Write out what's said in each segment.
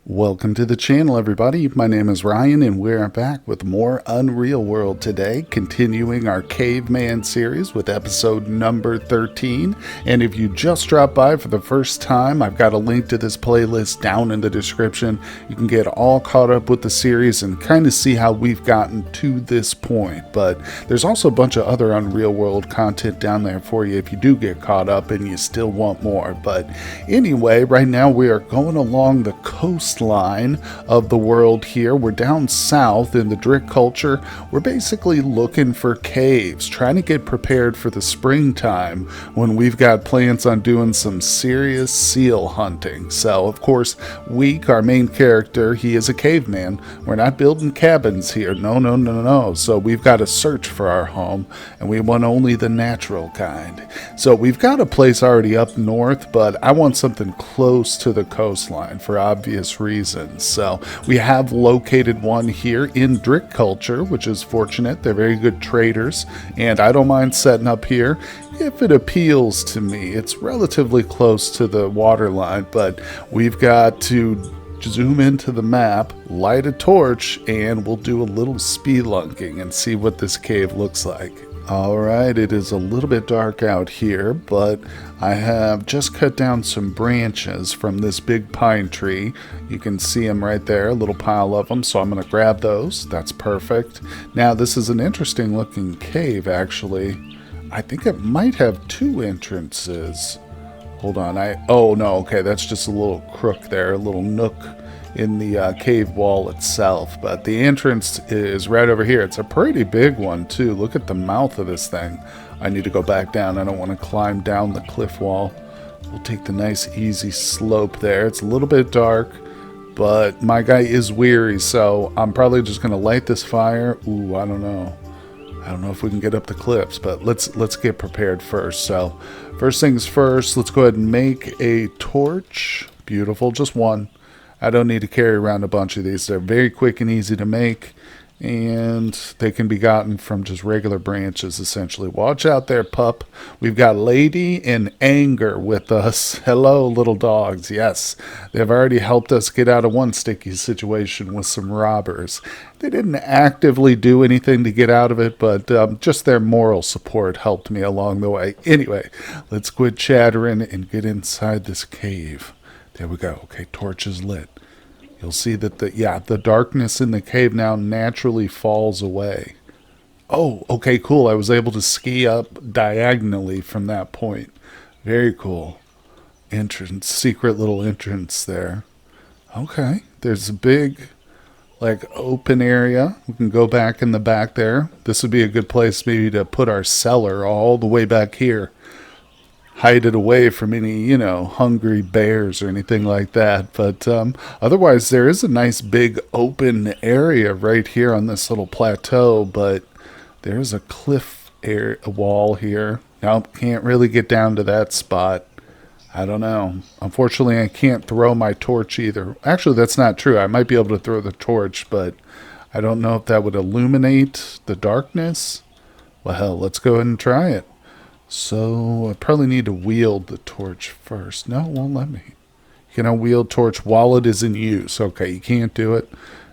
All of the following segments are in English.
Welcome to the channel, everybody. My name is Ryan, and we're back with more Unreal World today, continuing our Caveman series with episode number 13. And if you just dropped by for the first time, I've got a link to this playlist down in the description. You can get all caught up with the series and kind of see how we've gotten to this point. But there's also a bunch of other Unreal World content down there for you if you do get caught up and you still want more. But anyway, right now we are going along the coastline of the world here. We're down south in the Drick culture. We're basically looking for caves, trying to get prepared for the springtime when we've got plans on doing some serious seal hunting. So, of course, Week, our main character, he is a caveman. We're not building cabins here. No. So we've got to search for our home, and we want only the natural kind. So we've got a place already up north, but I want something close to the coastline for obvious reasons. So we have located one here in Drick culture, which is fortunate. They're very good traders, and I don't mind setting up here if it appeals to me. It's relatively close to the waterline, but we've got to zoom into the map, light a torch, and we'll do a little spelunking and see what this cave looks like. Alright, it is a little bit dark out here, but I have just cut down some branches from this big pine tree. You can see them right there, a little pile of them, so I'm going to grab those. That's perfect. Now, this is an interesting looking cave, actually. I think it might have two entrances. Hold on, oh no, okay, that's just a little crook there, a little nook in the cave wall itself, but the entrance is right over here. It's a pretty big one too. Look at the mouth of this thing. I need to go back down. I don't want to climb down the cliff wall. We'll take the nice easy slope there. It's a little bit dark, but my guy is weary, so I'm probably just going to light this fire. Ooh, I don't know if we can get up the cliffs, but let's get prepared first. So first things first, let's go ahead and make a torch. Beautiful, just one. I don't need to carry around a bunch of these. They're very quick and easy to make, and they can be gotten from just regular branches, essentially. Watch out there, pup. We've got Lady and Anger with us. Hello, little dogs. Yes, they've already helped us get out of one sticky situation with some robbers. They didn't actively do anything to get out of it, but just their moral support helped me along the way. Anyway, let's quit chattering and get inside this cave. There we go. Okay, torch is lit. You'll see that the darkness in the cave now naturally falls away. Oh, okay, cool. I was able to ski up diagonally from that point. Very cool. Entrance, secret little entrance there. Okay, there's a big, open area. We can go back in the back there. This would be a good place maybe to put our cellar all the way back here. Hide it away from any, hungry bears or anything like that. But otherwise, there is a nice big open area right here on this little plateau, but there's a cliff wall here. Nope, can't really get down to that spot. I don't know. Unfortunately, I can't throw my torch either. Actually, that's not true. I might be able to throw the torch, but I don't know if that would illuminate the darkness. Well, hell, let's go ahead and try it. So I probably need to wield the torch first. No, it won't let me. You can wield torch while it is in use. Okay, you can't do it.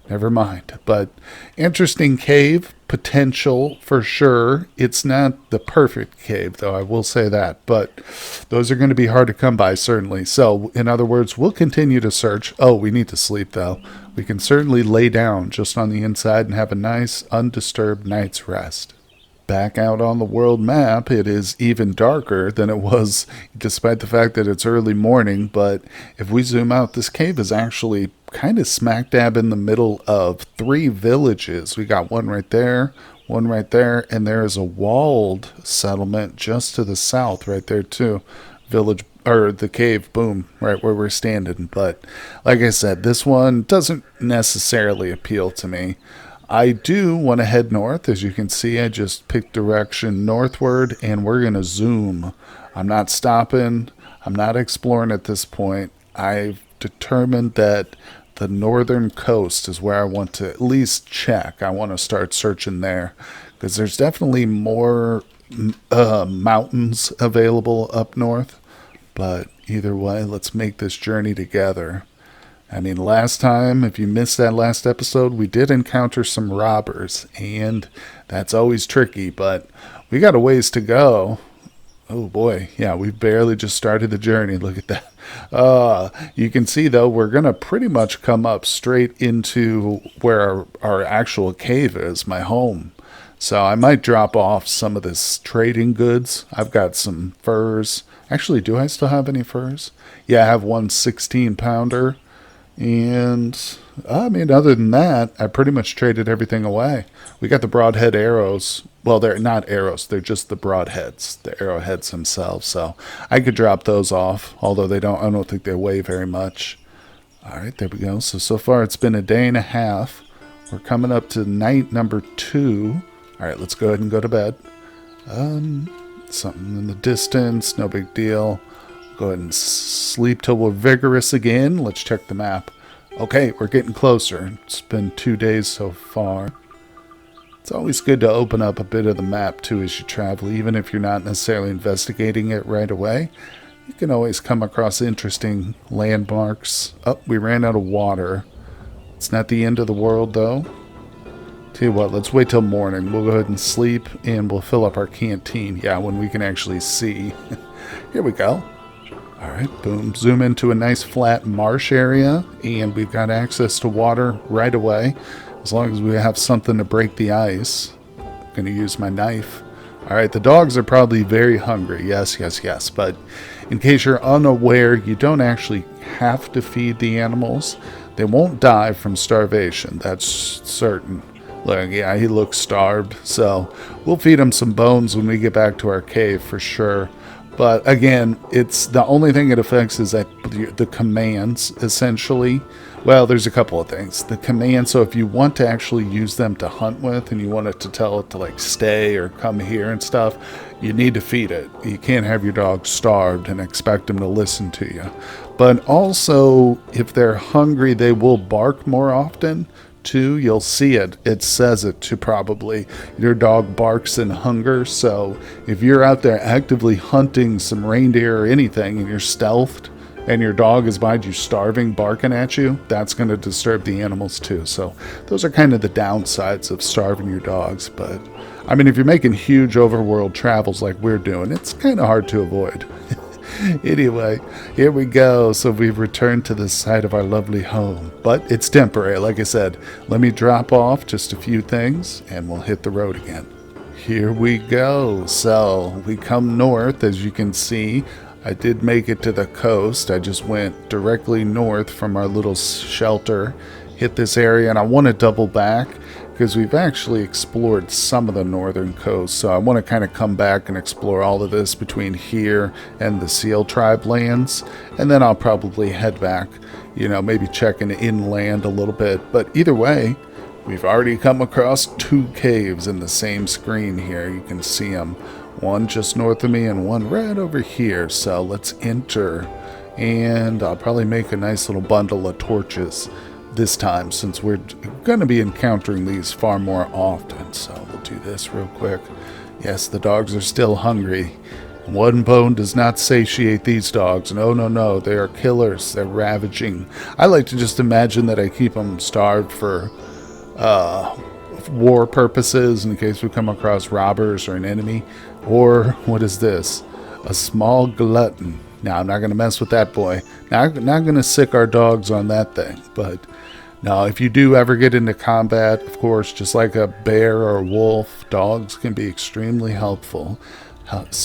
Never mind. But interesting cave potential for sure. It's not the perfect cave, though, I will say that. But those are going to be hard to come by, certainly. So, in other words, we'll continue to search. Oh, we need to sleep, though. We can certainly lay down just on the inside and have a nice, undisturbed night's rest. Back out on the world map, it is even darker than it was, despite the fact that it's early morning. But if we zoom out, this cave is actually kind of smack dab in the middle of three villages. We got one right there, and there is a walled settlement just to the south right there too. Village, or the cave, boom, right where we're standing. But like I said, this one doesn't necessarily appeal to me. I do want to head north. As you can see, I just picked direction northward, and we're going to zoom. I'm not stopping. I'm not exploring at this point. I've determined that the northern coast is where I want to at least check. I want to start searching there because there's definitely more mountains available up north. But either way, let's make this journey together. I mean, last time, if you missed that last episode, we did encounter some robbers, and that's always tricky, but we got a ways to go. Oh boy, yeah, we've barely just started the journey. Look at that. You can see, though, we're going to pretty much come up straight into where our actual cave is, my home. So I might drop off some of this trading goods. I've got some furs. Actually, do I still have any furs? Yeah, I have one 16-pounder. And, I mean, other than that, I pretty much traded everything away. We got the broadhead arrows. Well, they're not arrows. They're just the broadheads, the arrowheads themselves. So I could drop those off, although I don't think they weigh very much. All right, there we go. So far it's been a day and a half. We're coming up to night number 2. All right, let's go ahead and go to bed. Something in the distance, no big deal. Go ahead and sleep till we're vigorous again. Let's check the map. Okay, we're getting closer. It's been 2 days so far. It's always good to open up a bit of the map too as you travel, even if you're not necessarily investigating it right away. You can always come across interesting landmarks. Oh, we ran out of water. It's not the end of the world though. Tell you what, let's wait till morning. We'll go ahead and sleep and we'll fill up our canteen. Yeah, when we can actually see. Here we go. All right, boom. Zoom into a nice flat marsh area and we've got access to water right away. As long as we have something to break the ice. I'm going to use my knife. All right, the dogs are probably very hungry. Yes. But in case you're unaware, you don't actually have to feed the animals. They won't die from starvation. That's certain. Look, yeah, he looks starved. So we'll feed him some bones when we get back to our cave for sure. But again, it's the only thing it affects is that the commands, essentially. Well, there's a couple of things. The commands, so if you want to actually use them to hunt with and you want it to tell it to like stay or come here and stuff, you need to feed it. You can't have your dog starved and expect them to listen to you. But also, if they're hungry, they will bark more often. Too, you'll see it. It says it to probably your dog barks in hunger. So if you're out there actively hunting some reindeer or anything and you're stealthed and your dog is behind you starving, barking at you, that's going to disturb the animals too. So those are kind of the downsides of starving your dogs. But I mean, if you're making huge overworld travels like we're doing, it's kind of hard to avoid. Anyway, here we go. So we've returned to the site of our lovely home, but it's temporary. Like I said, let me drop off just a few things and we'll hit the road again. Here we go. So we come north, as you can see. I did make it to the coast. I just went directly north from our little shelter, hit this area, and I want to double back because we've actually explored some of the northern coast. So I want to kind of come back and explore all of this between here and the Seal Tribe lands. And then I'll probably head back, maybe checking inland a little bit. But either way, we've already come across 2 caves in the same screen here. You can see them. One just north of me and one right over here. So let's enter. And I'll probably make a nice little bundle of torches this time, since we're going to be encountering these far more often. So we'll do this real quick. Yes, the dogs are still hungry. One bone does not satiate these dogs. No. They are killers. They're ravaging. I like to just imagine that I keep them starved for war purposes in case we come across robbers or an enemy. Or, what is this? A small glutton. Now, I'm not going to mess with that boy. Not going to sick our dogs on that thing, but now, if you do ever get into combat, of course, just like a bear or a wolf, dogs can be extremely helpful.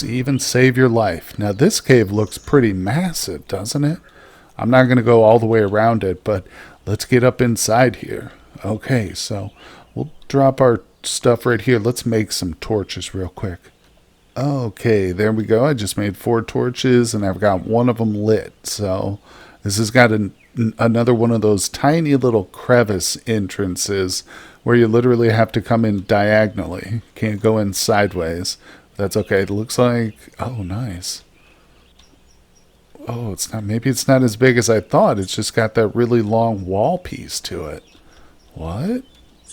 Even save your life. Now, this cave looks pretty massive, doesn't it? I'm not going to go all the way around it, but let's get up inside here. Okay, so we'll drop our stuff right here. Let's make some torches real quick. Okay, there we go. I just made 4 torches, and I've got one of them lit. So this has got another one of those tiny little crevice entrances where you literally have to come in diagonally. Can't go in sideways. That's okay. It looks like... Oh, nice. Oh, maybe it's not as big as I thought. It's just got that really long wall piece to it. What?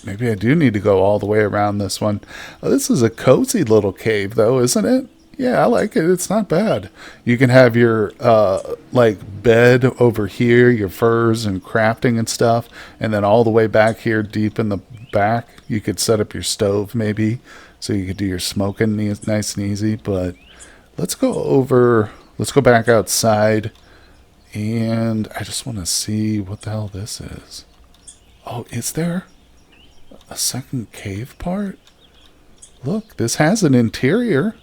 Maybe I do need to go all the way around this one. Oh, this is a cozy little cave, though, isn't it? Yeah, I like it. It's not bad. You can have your like bed over here, your furs and crafting and stuff, and then all the way back here, deep in the back, you could set up your stove maybe, so you could do your smoking nice and easy. But let's go over. Let's go back outside, and I just want to see what the hell this is. Oh, is there a second cave part? Look, this has an interior.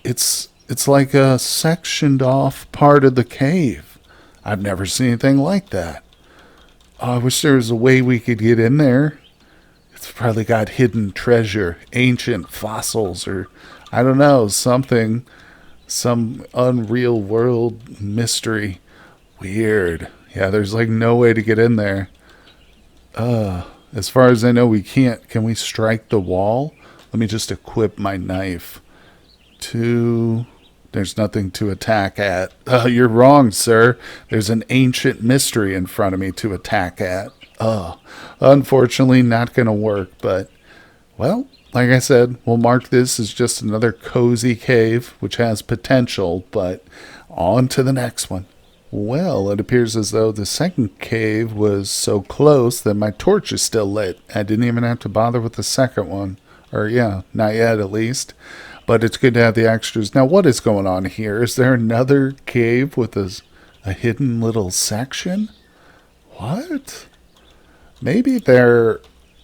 It's like a sectioned off part of the cave. I've never seen anything like that. Oh, I wish there was a way we could get in there. It's probably got hidden treasure, ancient fossils, or I don't know, something, some unreal world mystery. Weird. Yeah, there's like no way to get in there. As far as I know, we can't. Can we strike the wall? Let me just equip my knife. There's nothing to attack at. You're wrong, sir. There's an ancient mystery in front of me to attack at. Unfortunately, not going to work, but, well, like I said, we'll mark this as just another cozy cave, which has potential, but on to the next one. Well, it appears as though the second cave was so close that my torch is still lit. I didn't even have to bother with the second one. Or, yeah, not yet at least. But it's good to have the extras. Now, what is going on here? Is there another cave with a hidden little section? What? Maybe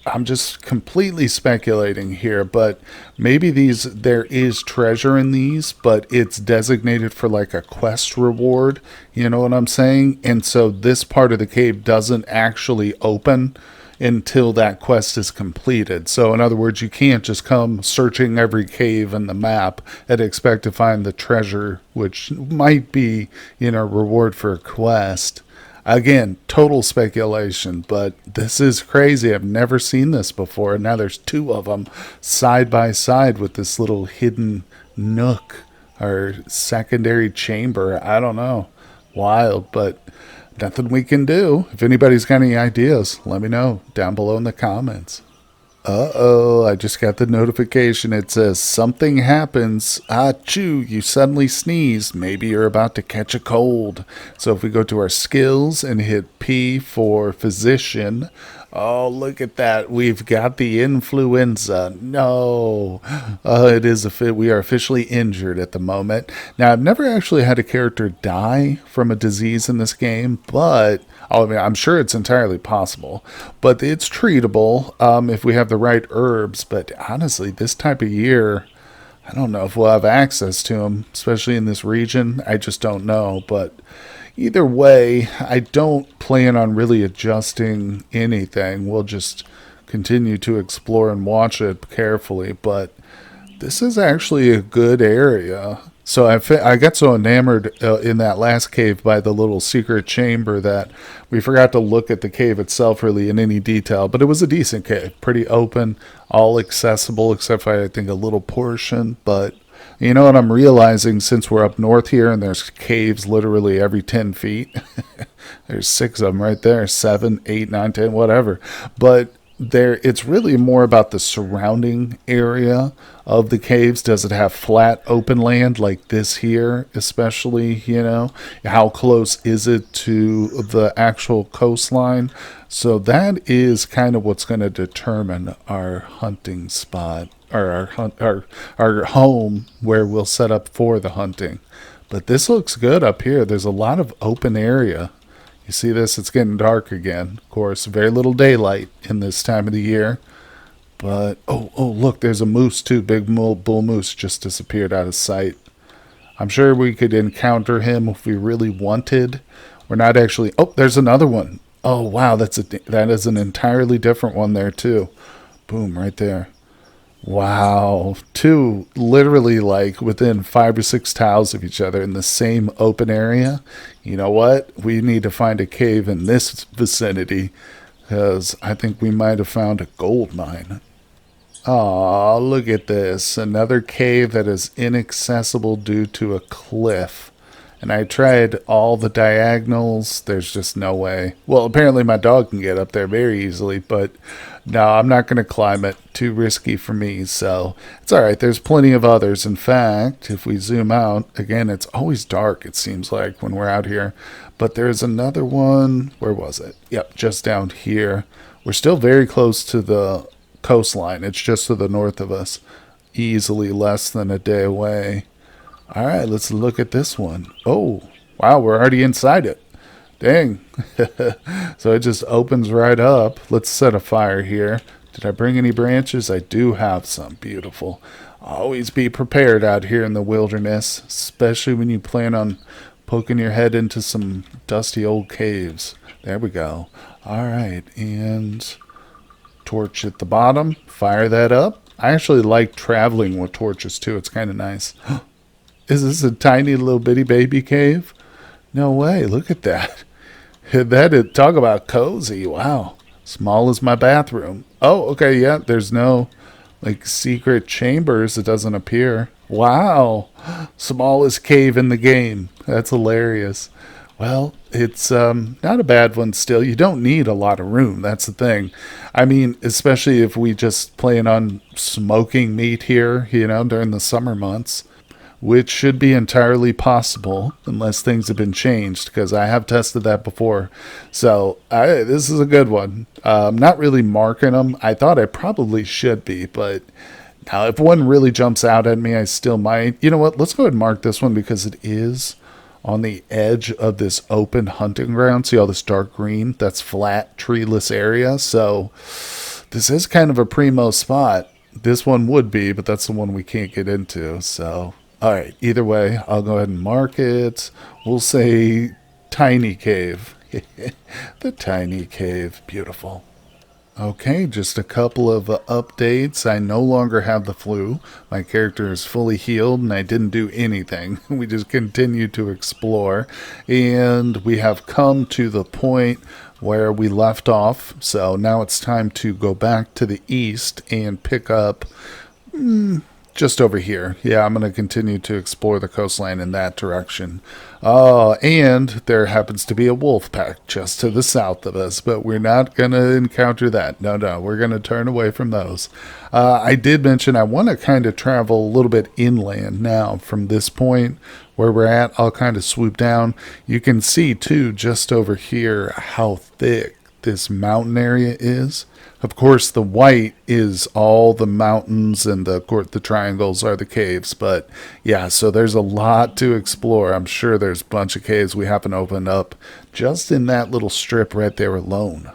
I'm just completely speculating here, but maybe there is treasure in these, but it's designated for like a quest reward. You know what I'm saying? And so this part of the cave doesn't actually open until that quest is completed. So in other words, you can't just come searching every cave in the map and expect to find the treasure, which might be, reward for a quest. Again, total speculation, but this is crazy. I've never seen this before. And now there's two of them side by side with this little hidden nook or secondary chamber. I don't know. Wild, but nothing we can do. If anybody's got any ideas, let me know down below in the comments. Uh-oh, I just got the notification. It says, something happens. Achoo, you suddenly sneeze. Maybe you're about to catch a cold. So if we go to our skills and hit P for physician, oh, look at that. We've got the influenza. No. We are officially injured at the moment. Now, I've never actually had a character die from a disease in this game, but I'm sure it's entirely possible. But it's treatable if we have the right herbs. But honestly, this type of year, I don't know if we'll have access to them, especially in this region. I just don't know. But either way, I don't plan on really adjusting anything. We'll just continue to explore and watch it carefully. But this is actually a good area. So I got so enamored in that last cave by the little secret chamber that we forgot to look at the cave itself really in any detail. But it was a decent cave, pretty open, all accessible except for I think a little portion. But you know what I'm realizing, since we're up north here and there's caves literally every 10 feet. There's 6 of them right there, 7, 8, 9, 10, whatever. But it's really more about the surrounding area of the caves. Does it have flat open land like this here, especially, how close is it to the actual coastline? So that is kind of what's going to determine our hunting spot, or our home where we'll set up for the hunting. But this looks good up here. There's a lot of open area. You see this? It's getting dark again. Of course, very little daylight in this time of the year. But, oh, look, there's a moose too. Big bull moose just disappeared out of sight. I'm sure we could encounter him if we really wanted. We're not actually... Oh, there's another one. Oh, wow, that is an entirely different one there too. Boom, right there. Wow, 2 literally like within 5 or 6 tiles of each other in the same open area. You know what? We need to find a cave in this vicinity because I think we might have found a gold mine. Aw, look at this. Another cave that is inaccessible due to a cliff. And I tried all the diagonals. There's just no way. Well, apparently my dog can get up there very easily, but no, I'm not going to climb it. Too risky for me. So it's all right. There's plenty of others. In fact, if we zoom out, again, it's always dark, it seems like, when we're out here. But there's another one. Where was it? Yep, just down here. We're still very close to the coastline. It's just to the north of us. Easily less than a day away. All right, let's look at this one. Oh, wow, we're already inside it. Dang. So it just opens right up. Let's set a fire here. Did I bring any branches? I do have some. Beautiful. Always be prepared out here in the wilderness, especially when you plan on poking your head into some dusty old caves. There we go. All right, and torch at the bottom. Fire that up. I actually like traveling with torches too. It's kind of nice. Is this a tiny little bitty baby cave? No way. Look at that. Talk about cozy. Wow. Small as my bathroom. Oh, okay. Yeah, there's no like secret chambers. It doesn't appear. Wow. Smallest cave in the game. That's hilarious. Well, it's not a bad one still. You don't need a lot of room. That's the thing. I mean, especially if we just plan on smoking meat here, during the summer months, which should be entirely possible unless things have been changed, because I have tested that before. So this is a good one. I'm not really marking them. I thought I probably should be, but now if one really jumps out at me, I still might. You know what? Let's go ahead and mark this one because it is on the edge of this open hunting ground. See all this dark green? That's flat, treeless area. So this is kind of a primo spot. This one would be, but that's the one we can't get into. So, all right. Either way, I'll go ahead and mark it. We'll say tiny cave. The tiny cave. Beautiful. Okay, just a couple of updates. I no longer have the flu. My character is fully healed, and I didn't do anything. We just continued to explore, and we have come to the point where we left off. So now it's time to go back to the east and pick up just over here. Yeah, I'm going to continue to explore the coastline in that direction. And there happens to be a wolf pack just to the south of us, but we're not going to encounter that. No, we're going to turn away from those. I did mention I want to kind of travel a little bit inland now from this point where we're at. I'll kind of swoop down. You can see too, just over here, how thick this mountain area is. Of course, the white is all the mountains, and the triangles are the caves. But yeah, so there's a lot to explore. I'm sure there's a bunch of caves we haven't opened up just in that little strip right there alone.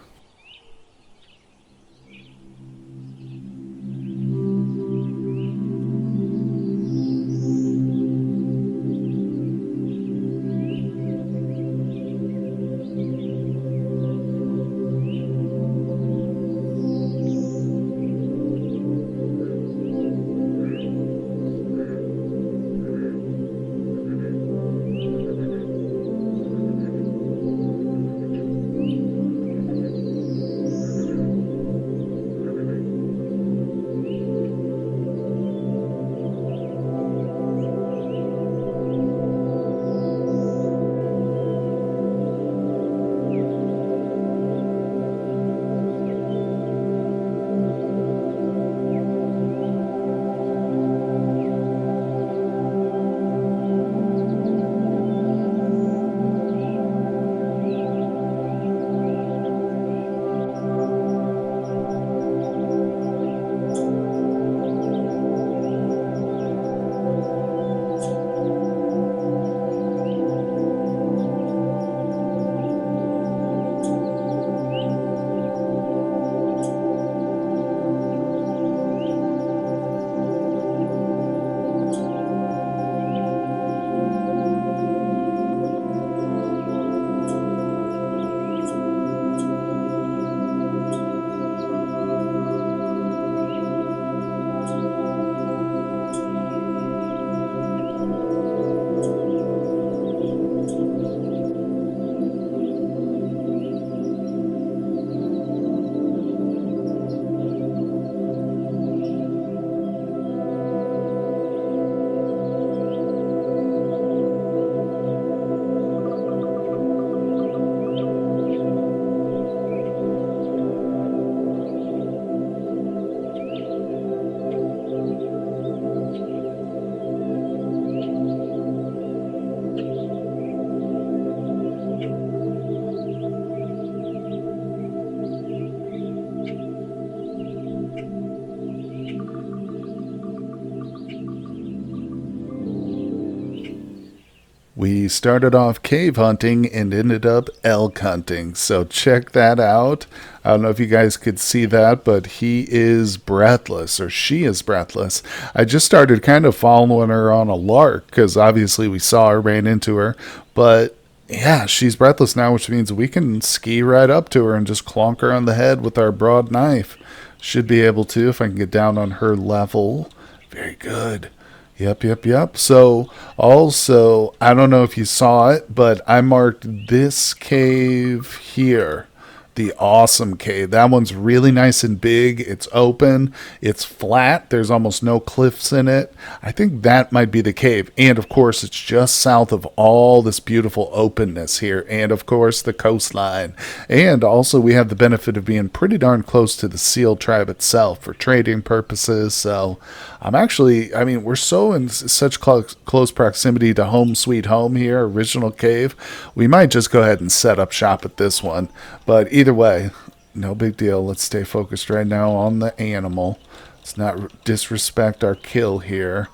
We started off cave hunting and ended up elk hunting. So check that out. I don't know if you guys could see that, but he is breathless, or she is breathless. I just started kind of following her on a lark because obviously we saw her, ran into her. But yeah, she's breathless now, which means we can ski right up to her and just clonk her on the head with our broad knife. Should be able to if I can get down on her level. Very good. Yep. So, also, I don't know if you saw it, but I marked this cave here. The awesome cave. That one's really nice and big. It's open. It's flat. There's almost no cliffs in it. I think that might be the cave. And of course, it's just south of all this beautiful openness here. And of course, the coastline. And also, we have the benefit of being pretty darn close to the Seal tribe itself for trading purposes. So, we're so in such close proximity to Home Sweet Home here, original cave. We might just go ahead and set up shop at this one. But either way, no big deal. Let's stay focused right now on the animal. Let's not disrespect our kill here.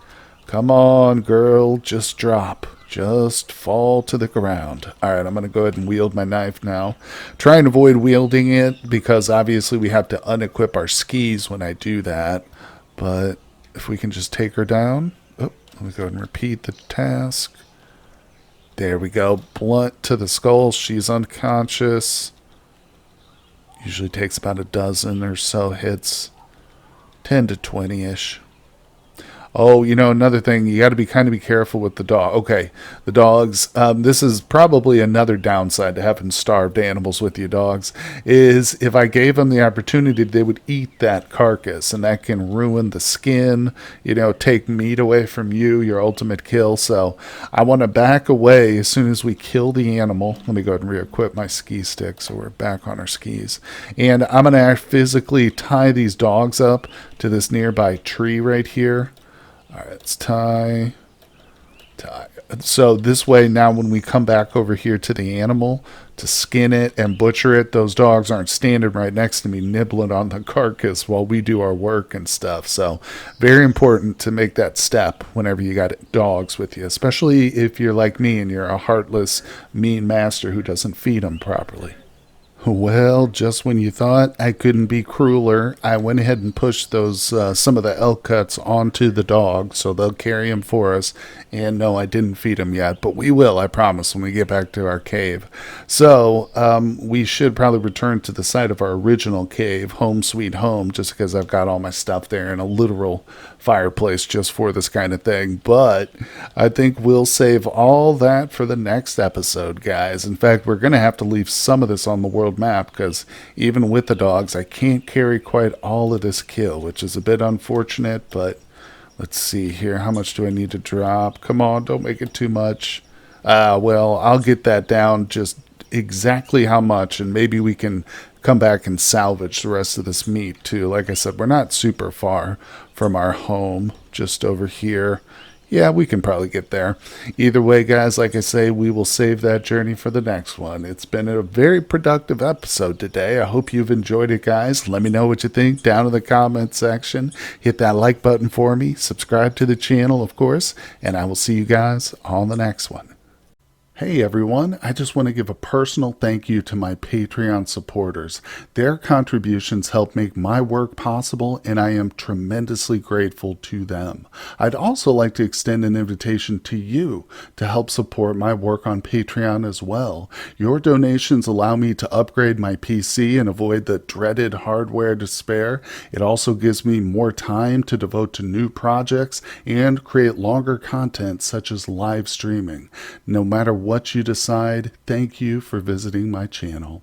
Come on, girl. Just drop. Just fall to the ground. All right, I'm going to go ahead and wield my knife now. Try and avoid wielding it because obviously we have to unequip our skis when I do that. But if we can just take her down. Oh, let me go ahead and repeat the task. There we go. Blunt to the skull. She's unconscious. Usually takes about a dozen or so hits. 10 to 20-ish. Oh, another thing, you got to be careful with the dog. Okay, the dogs, this is probably another downside to having starved animals with your dogs, is if I gave them the opportunity, they would eat that carcass, and that can ruin the skin, take meat away from you, your ultimate kill. So I want to back away as soon as we kill the animal. Let me go ahead and re-equip my ski stick so we're back on our skis. And I'm going to physically tie these dogs up to this nearby tree right here. All right, let's tie. So this way now when we come back over here to the animal to skin it and butcher it, those dogs aren't standing right next to me nibbling on the carcass while we do our work and stuff. So very important to make that step whenever you got dogs with you, especially if you're like me and you're a heartless, mean master who doesn't feed them properly. Well, just when you thought I couldn't be crueler, I went ahead and pushed those some of the elk cuts onto the dog, so they'll carry them for us. And no, I didn't feed them yet, but we will, I promise, when we get back to our cave. So we should probably return to the site of our original cave, Home Sweet Home, just because I've got all my stuff there in a literal fireplace just for this kind of thing. But I think we'll save all that for the next episode, guys. In fact, we're going to have to leave some of this on the world map because even with the dogs, I can't carry quite all of this kill, which is a bit unfortunate. But let's see here. How much do I need to drop? Come on, don't make it too much. Well, I'll get that down just exactly how much, and maybe we can come back and salvage the rest of this meat too. Like I said, we're not super far from our home, just over here. Yeah, we can probably get there. Either way, guys, like I say, we will save that journey for the next one. It's been a very productive episode today. I hope you've enjoyed it, guys. Let me know what you think down in the comment section. Hit that like button for me. Subscribe to the channel, of course. And I will see you guys on the next one. Hey everyone, I just want to give a personal thank you to my Patreon supporters. Their contributions help make my work possible, and I am tremendously grateful to them. I'd also like to extend an invitation to you to help support my work on Patreon as well. Your donations allow me to upgrade my PC and avoid the dreaded hardware despair. It also gives me more time to devote to new projects and create longer content such as live streaming. No matter what you decide, thank you for visiting my channel.